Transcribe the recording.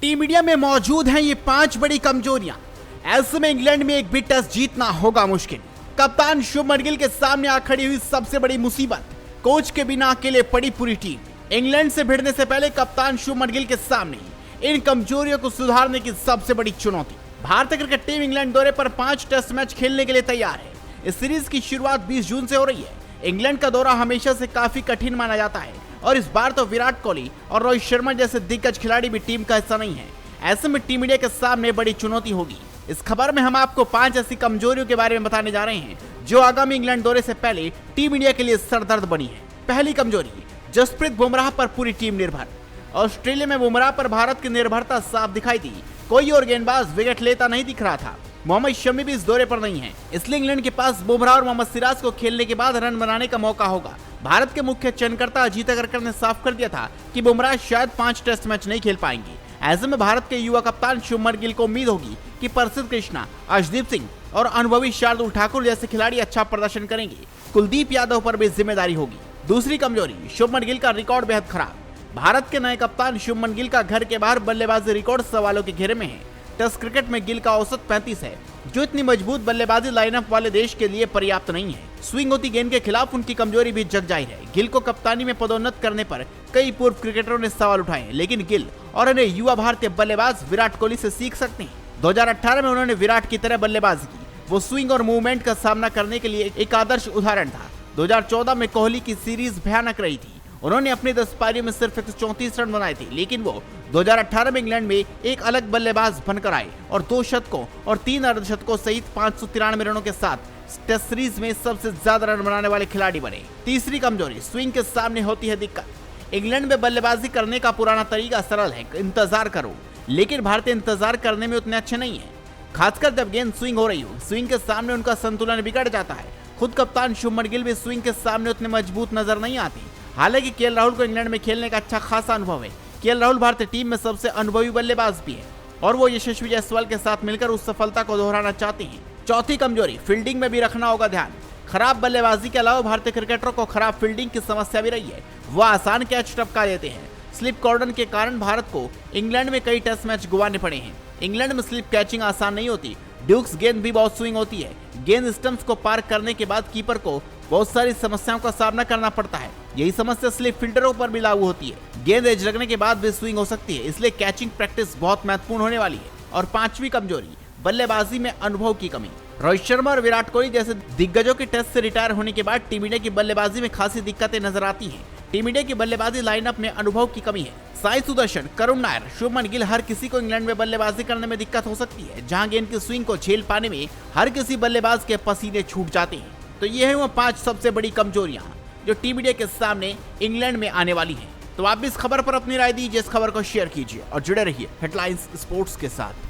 Team India में मौजूद हैं ये 5 बड़ी कमजोरियां। ऐसे में इंग्लैंड में एक भी टेस्ट जीतना होगा मुश्किल। कप्तान शुभमन गिल के सामने आ खड़ी हुई सबसे बड़ी मुसीबत, कोच के बिना अकेले पड़ी पूरी टीम। इंग्लैंड से भिड़ने से पहले कप्तान शुभमन गिल के सामने इन कमजोरियों को सुधारने की सबसे बड़ी चुनौती। भारतीय क्रिकेट टीम इंग्लैंड दौरे पर 5 टेस्ट मैच खेलने के लिए तैयार है। इस सीरीज की शुरुआत 20 जून से हो रही है। इंग्लैंड का दौरा हमेशा से काफी कठिन माना जाता है और इस बार तो विराट कोहली और रोहित शर्मा जैसे दिग्गज खिलाड़ी भी टीम का हिस्सा नहीं है। ऐसे में टीम इंडिया के सामने बड़ी चुनौती होगी। इस खबर में हम आपको 5 ऐसी कमजोरियों के बारे में बताने जा रहे हैं जो आगामी इंग्लैंड दौरे से पहले टीम इंडिया के लिए सरदर्द बनी है। पहली कमजोरी, जसप्रीत बुमराह पर पूरी टीम निर्भर। ऑस्ट्रेलिया में बुमराह पर भारत की निर्भरता साफ दिखाई दी। कोई और गेंदबाज विकेट लेता नहीं दिख रहा था। मोहम्मद शमी भी इस दौरे पर नहीं है, इसलिए इंग्लैंड के पास बुमराह और मोहम्मद सिराज को खेलने के बाद रन बनाने का मौका होगा। भारत के मुख्य चयनकर्ता अजीत अग्रकर ने साफ कर दिया था कि बुमराह शायद 5 टेस्ट मैच नहीं खेल पाएंगे। ऐसे में भारत के युवा कप्तान शुभमन गिल को उम्मीद होगी कि प्रसिद्ध कृष्णा, अर्शदीप सिंह और अनुभवी शार्दुल ठाकुर जैसे खिलाड़ी अच्छा प्रदर्शन करेंगे। कुलदीप यादव पर भी जिम्मेदारी होगी। दूसरी कमजोरी, शुभमन गिल का रिकॉर्ड बेहद खराब। भारत के नए कप्तान शुभमन गिल का घर के बाहर बल्लेबाजी रिकॉर्ड सवालों के घेरे में है। टेस्ट क्रिकेट में गिल का औसत 35 है, जो इतनी मजबूत बल्लेबाजी लाइनअप वाले देश के लिए पर्याप्त नहीं है। स्विंग होती गेंद के खिलाफ उनकी कमजोरी भी जग जाहिर है। गिल को कप्तानी में पदोन्नत करने पर कई पूर्व क्रिकेटरों ने सवाल उठाए हैं, लेकिन गिल और अन्य युवा भारतीय बल्लेबाज विराट कोहली से सीख सकते हैं। 2018 में उन्होंने विराट की तरह बल्लेबाजी की। वो स्विंग और मूवमेंट का सामना करने के लिए एक आदर्श उदाहरण था। 2014 में कोहली की सीरीज भयानक रही थी। उन्होंने अपनी 10 पारियों में सिर्फ 134 रन बनाए थे, लेकिन वो 2018 में इंग्लैंड में एक अलग बल्लेबाज बनकर आए और 2 शतकों और 3 अर्धशतकों सहित 593 रनों के साथ टेस्ट सीरीज में सबसे ज्यादा रन बनाने वाले खिलाड़ी बने। तीसरी कमजोरी, स्विंग के सामने होती है दिक्कत। इंग्लैंड में बल्लेबाजी करने का पुराना तरीका सरल है, इंतजार करो, लेकिन भारतीय इंतजार करने में उतने अच्छे नहीं है, खासकर जब गेंद स्विंग हो रही हो। स्विंग के सामने उनका संतुलन बिगड़ जाता है। खुद कप्तान शुभमन गिल भी स्विंग के सामने उतने मजबूत नजर नहीं आती। हालांकि केएल राहुल को इंग्लैंड में खेलने का अच्छा खासा अनुभव है। केएल राहुल भारतीय टीम में सबसे अनुभवी बल्लेबाज भी है और वो यशस्वी जायसवाल के साथ मिलकर उस सफलता को दोहराना चाहते हैं। चौथी कमजोरी, फील्डिंग में भी रखना होगा ध्यान। खराब बल्लेबाजी के अलावा भारतीय क्रिकेटरों को खराब फील्डिंग की समस्या भी रही है। वो आसान कैच टपका देते हैं। स्लिप कॉर्डन के कारण भारत को इंग्लैंड में कई टेस्ट मैच गंवाने पड़े हैं। इंग्लैंड में स्लिप कैचिंग आसान नहीं होती। ड्यूक्स गेंद भी बहुत स्विंग होती है। गेंद स्टंप्स को पार करने के बाद कीपर को बहुत सारी समस्याओं का सामना करना पड़ता है। यही समस्या स्लिप फील्डरों पर भी लागू होती है। गेंद एज लगने के बाद भी स्विंग हो सकती है, इसलिए कैचिंग प्रैक्टिस बहुत महत्वपूर्ण होने वाली है। और 5वीं कमजोरी, बल्लेबाजी में अनुभव की कमी। रोहित शर्मा और विराट कोहली जैसे दिग्गजों के टेस्ट से रिटायर होने के बाद टीम इंडिया की बल्लेबाजी में खासी दिक्कतें नजर आती हैं। टीम इंडिया की बल्लेबाजी लाइनअप में अनुभव की कमी है। साई सुदर्शन, करुण नायर, शुभमन गिल, हर किसी को इंग्लैंड में बल्लेबाजी करने में दिक्कत हो सकती है, जहां गेंद की स्विंग को झेल पाने में हर किसी बल्लेबाज के पसीने छूट जाते हैं। तो ये है वो 5 सबसे बड़ी कमजोरियां जो टीम इंडिया के सामने इंग्लैंड में आने वाली हैं। तो आप भी इस खबर पर अपनी राय दीजिए, इस खबर को शेयर कीजिए और जुड़े रहिए हेडलाइंस स्पोर्ट्स के साथ।